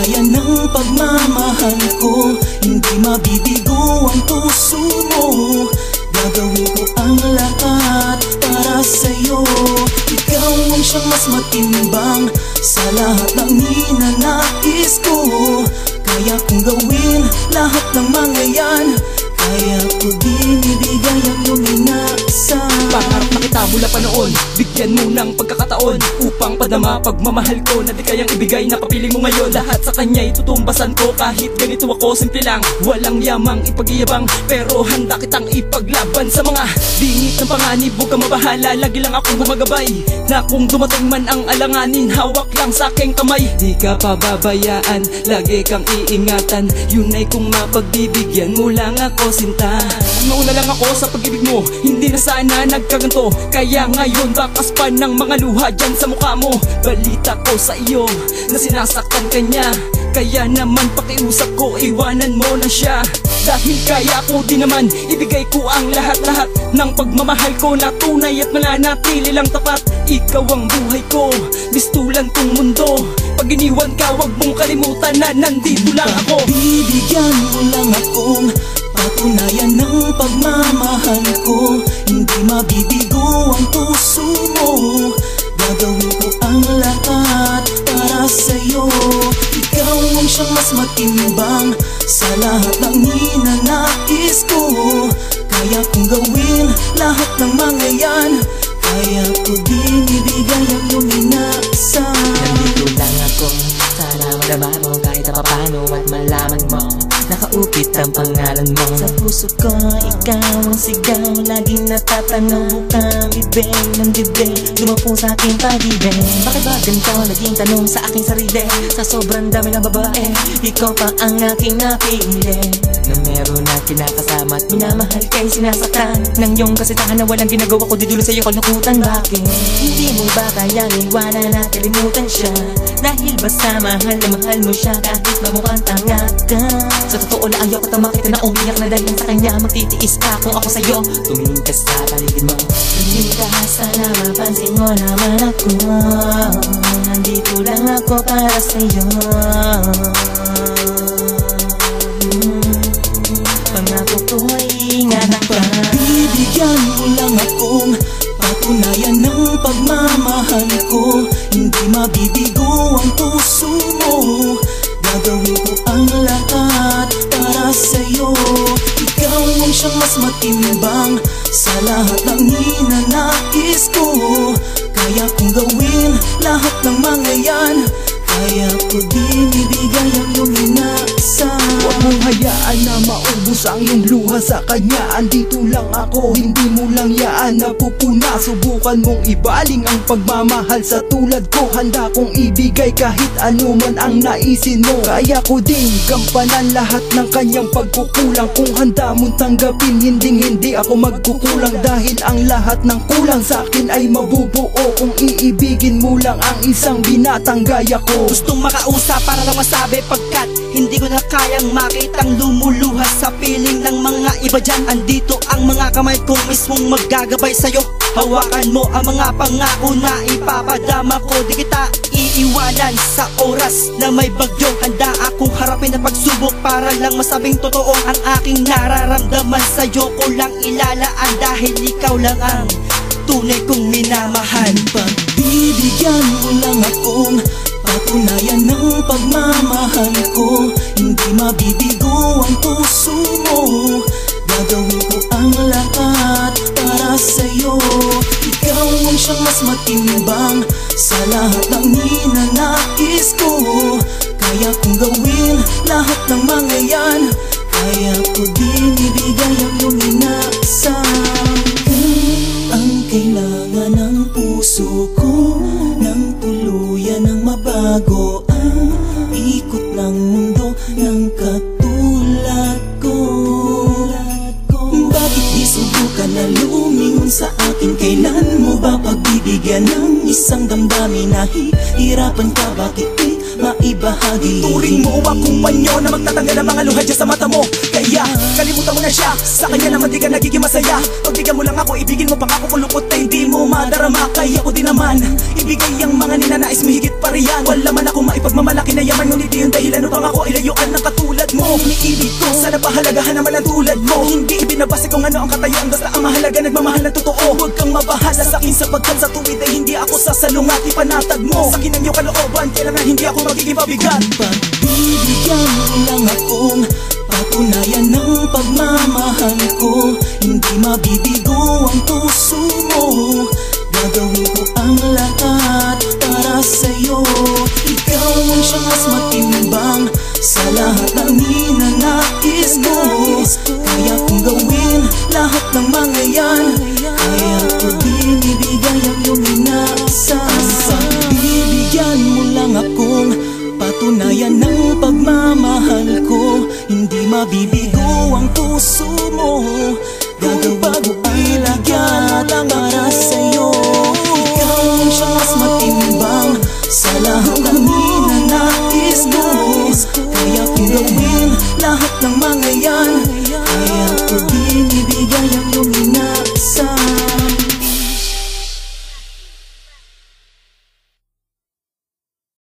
Patunayan ng pagmamahal ko, hindi mabibigo ang puso mo. Gagawin ko ang lahat para sa'yo. Ikaw ang siyang mas matimbang sa lahat ng ninanais ko. Kaya kong gawin lahat ng mga yan, kaya ko din ibigay ang iyong inaasahan. Pangarap na kita mula pa noon, bigyan mo ng pagkakataon upang padama pagmamahal ko na di kayang ibigay na kapiling mo ngayon. Lahat sa kanya'y tutumbasan ko kahit ganito ako, simple lang. Walang yamang ipag-iyabang pero handa kitang ipaglaban sa mga dingit ng panganib. Huwag ka mabahala, lagi lang akong gumagabay na kung dumating man ang alanganin, hawak lang sa aking kamay. Di ka pababayaan, lagi kang iingatan, yun ay kung mapagbibigyan mo lang ako sinta. Nauna lang ako sa pag-ibig mo, hindi na sana nagkaganto. Kaya ngayon bakas pa ng mga luha dyan sa mukha mo. Balita ko sa iyo na sinasaktan ka niya, kaya naman pakiusap ko iwanan mo na siya. Dahil kaya ko din naman ibigay ko ang lahat-lahat ng pagmamahal ko na tunay at mananatili lang tapat. Ikaw ang buhay ko, mistulan kong mundo. Pag iniwan ka wag mong kalimutan na nandito lang ako. Bibigyan mo lang akong patunayan ng pagmamahal ko, hindi mabibigo ang puso mo. Gagawin ko ang lahat para sa'yo. Ikaw ang siyang mas matimbang sa lahat ng ninanais ko. Kaya kong gawin lahat ng mga yan, kaya ko din ibigay ang iyong inaasahan. Nandito lang ako, sana madama mo kahit na papano at malaman mo nakaupit ang pangalan mo. Sa puso ko, ikaw ang sigaw, laging natatanaw bukang bibig ng bibig, lumapo sa aking pag-ibig. Bakit ba ganito? Naging tanong sa aking sarili, sa sobrang dami ng babae, ikaw pa ang aking napili. Na meron na kinakasama at minamahal kay sinasaktan ng iyong kasitahan na walang ginagawa ko, didulo sa iyo kalukutan. Bakit? Hindi mo ba kayang iwanan at kalimutan siya? Dahil basta mahal na mahal mo siya kahit ba mukhang tanga ka. Sa totoo lang ayaw ko makita na umiyak na dahil sa kanya magtitiis ka kung ako sa'yo. Tumingin ka sa paligid mo, tumingin ka, sana mapansin mo naman ako. Nandito lang ako para sa'yo. Pangako ko ay ingatan pa. Bibigyan mo lang akong patunayan ng pagmamahal ko, hindi mabibigo ang puso mo. Gagawin ko ang lahat para sa'yo. Ikaw ang siyang mas matimbang sa lahat ng ninanais ko. Kaya kong gawin lahat ng mga yan, kaya ko din ibigay ang iyong inaasahan. Huwag mong hayaan na maubos ang iyong luha sa kanya. Andito lang ako, hindi mo lang yaan napupuna. Subukan mong ibaling ang pagmamahal sa tulad ko. Handa kong ibigay kahit ano man ang naisin mo. Kaya ko din gampanan lahat ng kanyang pagkukulang. Kung handa mong tanggapin, hindi ako magkukulang. Dahil ang lahat ng kulang sa akin ay mabubuo kung iibigin mo lang ang isang binatang gaya ko. Gustong makausap para lang masabi pagkat hindi ko na kayang makitang lumuluha sa piling ng mga iba dyan. Andito ang mga kamay ko mismong maggagabay sa'yo. Hawakan mo ang mga pangako na ipapadama ko. Di kita iiwanan sa oras na may bagyo. Handa akong harapin ang pagsubok para lang masabing totoo ang aking nararamdaman. Sa'yo ko lang ilalaan dahil ikaw lang ang tunay kong minamahal. Pagbibigyan mo lang akong patunayan ng pagmamahal ko, hindi mabibigo ang puso mo. Gagawin ko ang lahat para sa'yo. Ikaw ang siyang mas matimbang sa lahat ng ninanais ko. Kaya kong gawin lahat ng mga yan, kaya ko din ibigay ang iyong inaasahan. Ang kailangan ng puso ko, nang tuluyan ng mabago ang ikot ng mundo ng katulad ko. Bakit di subukan na lumingon sa akin? Kailan mo ba pagbibigyan ng isang damdamin na hihirapan ka? Bakit di maibahagi? Turing mo akong panyo na magtatanggal ang mga luha dyan sa mata mo. Kaya kalimutan mo na siya, sa kanya naman di ka nagiging masaya. Pagbigyan mo lang ako, ibigin mo pangako ko lungkot na hindi mo madarama. Kaya ko din naman ibigay ang mga ninanais mo higit pa riyan. Wala man ako maipagmamalaki na yaman, ngunit di yung dahilan mo. Iniibig ko, sana pahalagahan naman ang tulad mo. Hindi ibinabase kung ano ang katayuan, basta ang mahalaga nagmamahal na totoo. Huwag kang mabahala sa akin sapagkat sa tuwid ay hindi ako sasalungat. Ipanatag mo sa akin ang iyong kalooban, kailangan hindi ako magiging mabigat. Pagbibigyan mo lang akong patunayan ng pagmamahal ko. Hindi mabibigo ang puso mo. Gagawin ko ang lahat para sa'yo. Ikaw ang siyang mas matimbang sa lahat ng ninanais mo. Kaya kong gawin lahat ng mga yan. Kaya ko din ibigay ang iyong inaasam. Pagbibigyan mo lang akong patunayan ng pagmamahal ko. Hindi mabibigo ang puso mo. Gagawin ko ang lahat para sa'yo. Ikaw ang siyang mas matimbang sa lahat ng ninanais mo. Kaya kong gawin lahat ng mga yan. Kaya ko din ibigay ang iyong inaasam.